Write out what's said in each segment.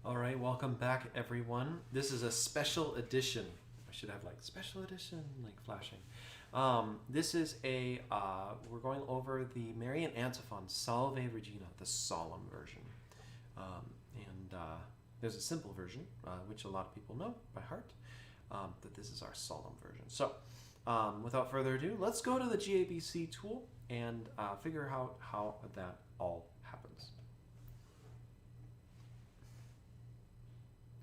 All right, welcome back, everyone. This is a special edition. I should have like special edition, like flashing. This is we're going over the Marian Antiphon, Salve Regina, the solemn version. And there's a simple version, which a lot of people know by heart, but this is our solemn version. So, without further ado, let's go to the GABC tool and figure out how that all happens.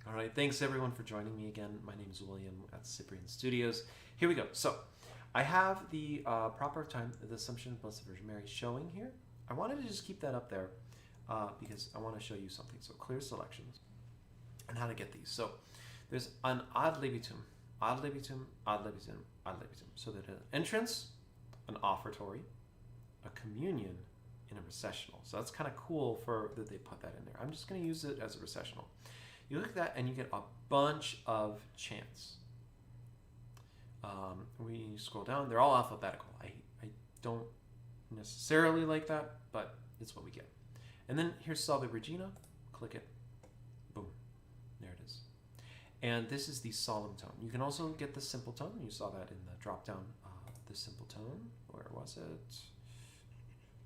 All right, thanks everyone for joining me again. My name is William at Cyprian Studios. Here we go. So I have the proper time, the Assumption of Blessed Virgin Mary showing here. I wanted to just keep that up there because I want to show you something. So clear selections and how to get these. So there's an ad libitum, ad libitum, ad libitum, ad libitum. So there's an entrance, an offertory, a communion, and a recessional. So that's kind of cool that they put that in there. I'm just going to use it as a recessional. You look at that and you get a bunch of chants. We scroll down, they're all alphabetical. I don't necessarily like that, but it's what we get. And then here's Salve Regina, click it, boom, there it is. And this is the solemn tone. You can also get the simple tone. You saw that in the drop down, the simple tone. Where was it?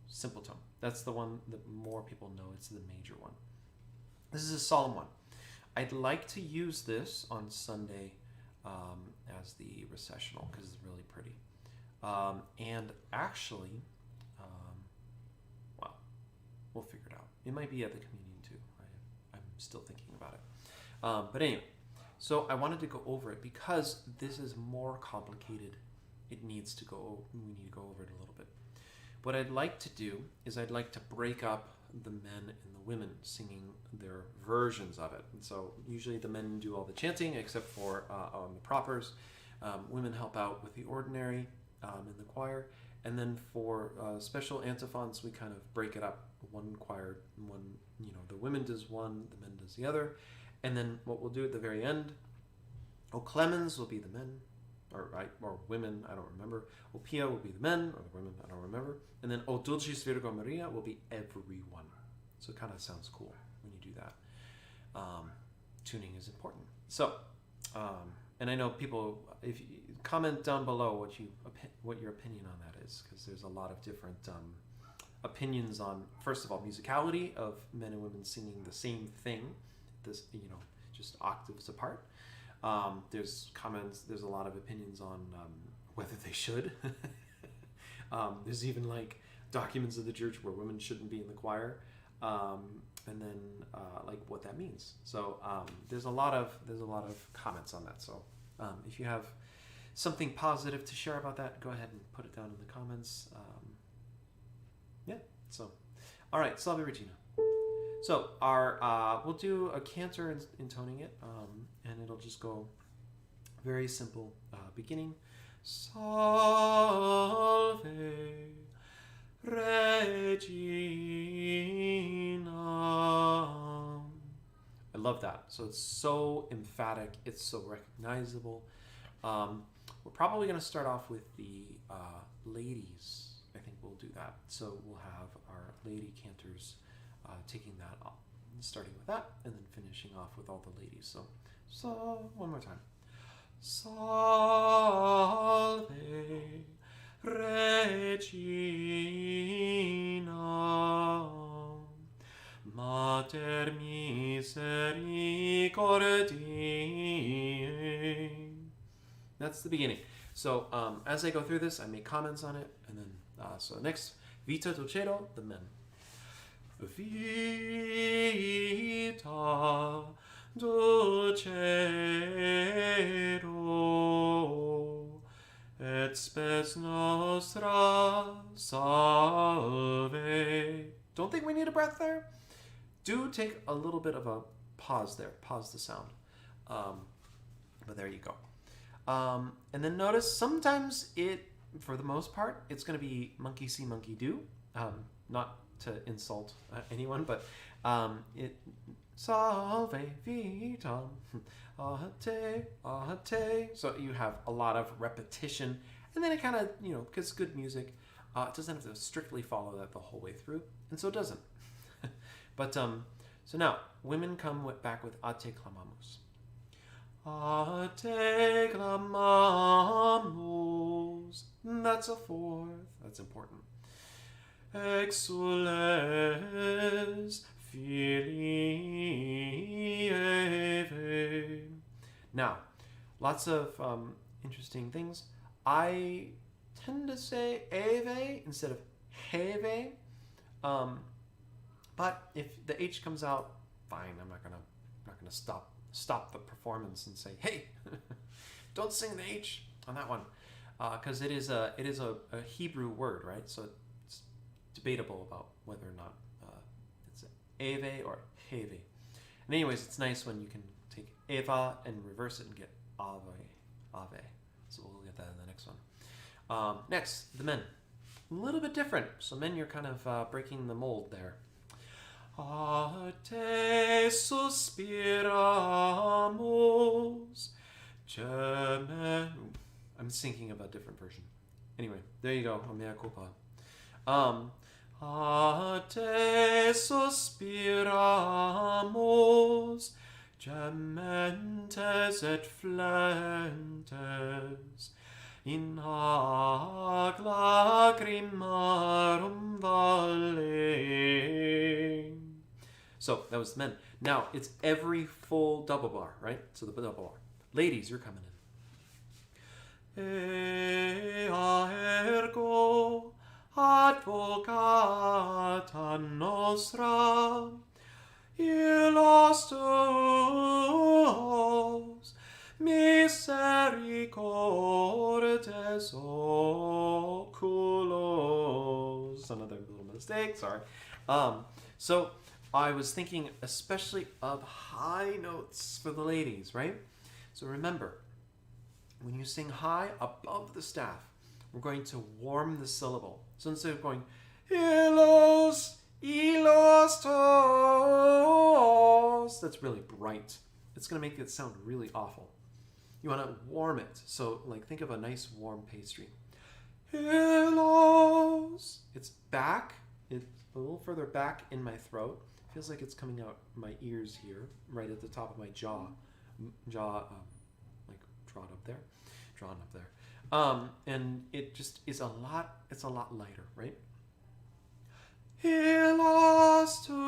Simple tone. That's the one that more people know. It's the major one. This is a solemn one. I'd like to use this on Sunday as the recessional because it's really pretty. And actually, well, we'll figure it out. It might be at the communion too. I'm still thinking about it. But anyway, so I wanted to go over it because this is more complicated. We need to go over it a little bit. What I'd like to do is I'd like to break up the men and the women singing their versions of it. And so usually the men do all the chanting except for on the propers. Women help out with the ordinary in the choir. And then for special antiphons, we kind of break it up. One choir, the women does one, the men does the other. And then what we'll do at the very end, O Clemens will be the men, or women, I don't remember. O Pia will be the men, or the women, I don't remember. And then O Dulcis Virgo Maria will be everyone. So it kind of sounds cool when you do that. Tuning is important. So, and I know people, if you comment down below what your opinion on that is, because there's a lot of different opinions on, first of all, musicality of men and women singing the same thing, just octaves apart. There's a lot of opinions on whether they should. There's even like documents of the church where women shouldn't be in the choir, and then like what that means. So there's a lot of comments on that. So if you have something positive to share about that, go ahead and put it down in the comments. Yeah. So, all right, Salve Regina. So we'll do a cantor intoning it, and it'll just go very simple beginning. Salve Regina. I love that. So it's so emphatic. It's so recognizable. We're probably going to start off with the ladies. I think we'll do that. So we'll have our lady cantors taking that off, starting with that, and then finishing off with all the ladies. So one more time. Salve Regina, Mater Misericordiae. That's the beginning. So as I go through this, I make comments on it, and then so next, Vita Dulcedo, the men. Vita Dulcedo, et spes nostra salve. Don't think we need a breath there. Do take a little bit of a pause there. Pause the sound. But there you go. And then notice sometimes for the most part, it's going to be monkey see, monkey do. Not to insult anyone, but salve vitam, ahate, ahate. So you have a lot of repetition, and then it kind of, because good music, it doesn't have to strictly follow that the whole way through, and so it doesn't. But So now, women come back with ate clamamus. Ate clamamus. That's a fourth. That's important. Exules filii Eve. Now, lots of interesting things. I tend to say Eve instead of Heve. But if the H comes out, fine. I'm not gonna stop the performance and say, hey, don't sing the H on that one, because it is a Hebrew word, right? So it's debatable about whether or not it's Eve or Heve. And anyways, it's nice when you can take Eva and reverse it and get Ave. So we'll get that in the next one. Next, the men. A little bit different. So men, you're kind of breaking the mold there. A te suspiramus. I'm thinking of a different version. Anyway, there you go. Mea culpa. A te suspiramus. Gementes et flentes. In hac lacrimarum valle. So that was the men. Now it's every full double bar, right? So the double bar. Ladies, you're coming in. Ea ergo advocata nostra illos tuos misericordes oculos. Another little mistake, sorry. So I was thinking especially of high notes for the ladies, right? So remember, when you sing high above the staff, we're going to warm the syllable. So instead of going, illos tos, that's really bright. It's going to make it sound really awful. You want to warm it. So like think of a nice warm pastry. Illos. It's back. It's a little further back in my throat. Feels like it's coming out my ears here, right at the top of my jaw, like drawn up there. And it just is it's a lot lighter, right? Illos tuos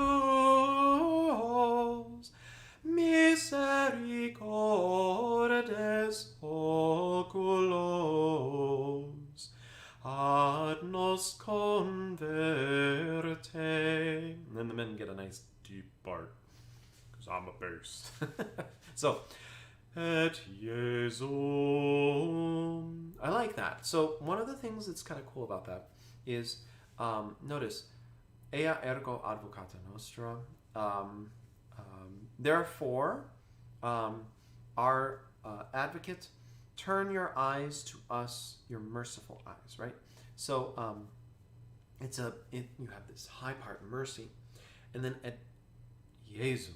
misericordes oculos ad nos converte. And then the men get a nice deep part, because I'm a bass. So, et Jesum. I like that. So one of the things that's kind of cool about that is, notice, ea ergo advocata nostra. Therefore, our advocate, turn your eyes to us, your merciful eyes, right? So you have this high part, mercy, and then at Jesum.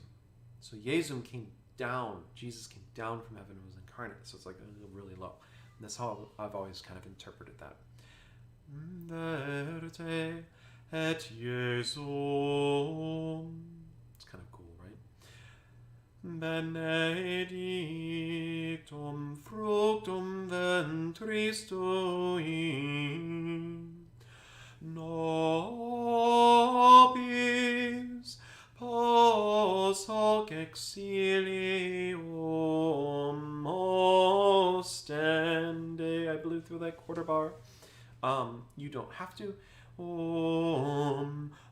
So Jesum came down. Jesus came down from heaven and was incarnate. So it's like really low. And that's how I've always kind of interpreted that. Verte et Jesum. It's kind of cool, right? Benedictum fructum ventris tui, nobis pos hoc exilium ostende. I blew through that quarter bar. You don't have to.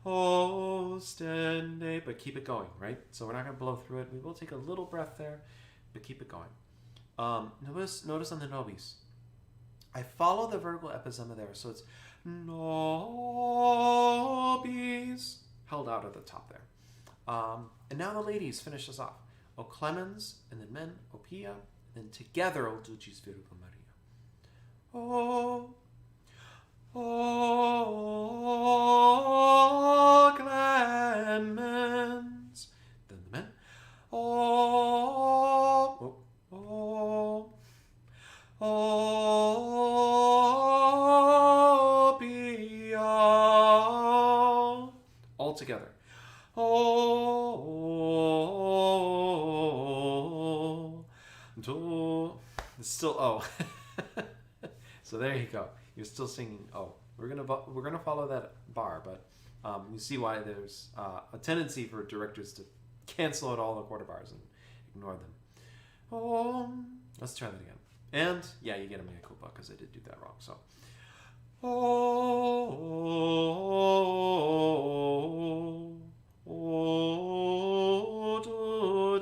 Ostende, but keep it going, right? So we're not going to blow through it. We will take a little breath there, but keep it going. Notice on the nobis. I follow the vertical epizema there, so it's nobis, held out at the top there. And now the ladies finish us off. O clemens, and then men, O pia, and then together, O dulcis Virgo Maria. O clemens. Then the men. O pia. All together. O do. It's still O. So there you go. You're still singing O. We're gonna follow that bar, but you see why there's a tendency for directors to cancel out all the quarter bars and ignore them. Let's try that again. And yeah, you get a mea culpa because I did do that wrong. So. O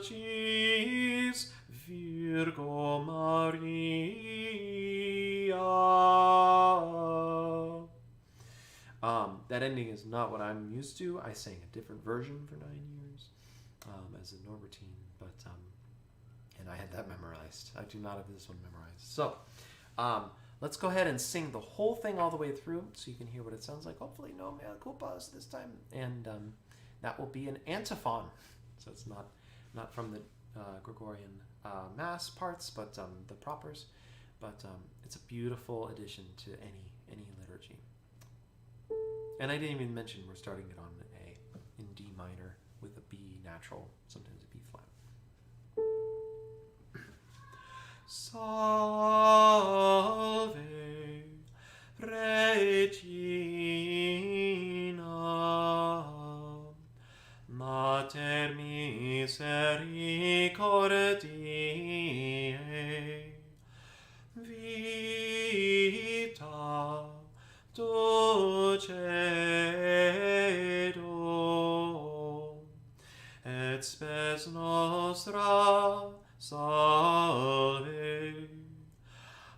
Ducis Virgo Maria. That ending is not what I'm used to. I sang a different version for 9 years as a Norbertine, but and I had that memorized. I do not have this one memorized. So let's go ahead and sing the whole thing all the way through so you can hear what it sounds like. Hopefully no mea culpas this time. And that will be an antiphon. So it's not from the Gregorian Mass parts, but the propers. But it's a beautiful addition to any liturgy. And I didn't even mention we're starting it on an A in D minor with a B natural, sometimes a B flat. Salve Regina, Mater misericordiae, vita dulcedo, et spes nostra salve.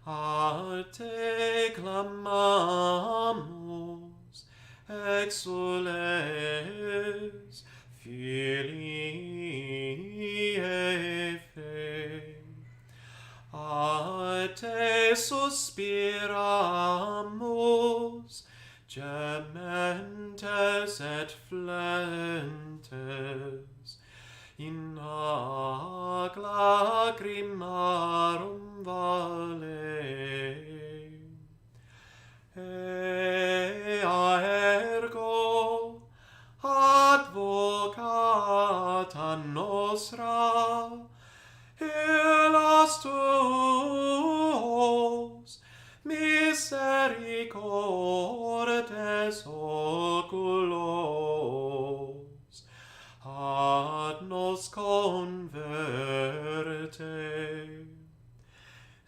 A te clamamus, exules, filii Eve. A te suspiramus, gementes et flentes, in hac lacrimarum vale. Ea ergo advocata nostra, illas tuos misericordes oculos ad nos converte,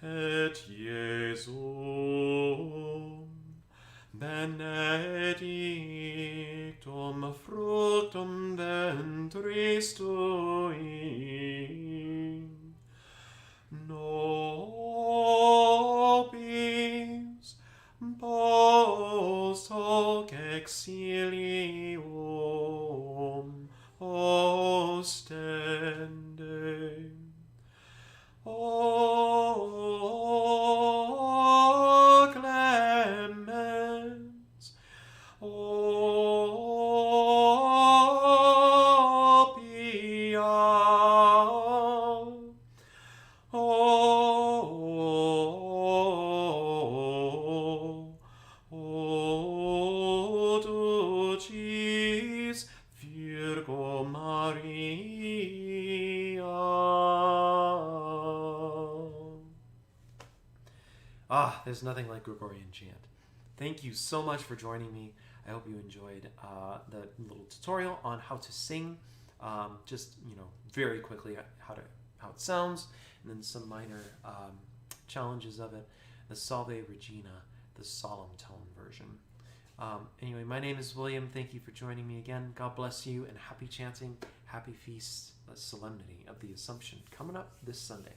et Iesum benedictum fructum ventris tui, nobis post hoc exilium ostende. O clemens, o pia, o Ducis Virgo Maria. There's nothing like Gregorian chant. Thank you so much for joining me. I hope you enjoyed the little tutorial on how to sing, just very quickly how it sounds, and then some minor challenges of it. The Salve Regina, the solemn tone version. Anyway, my name is William. Thank you for joining me again. God bless you, and happy chanting, happy feast, Solemnity of the Assumption coming up this Sunday.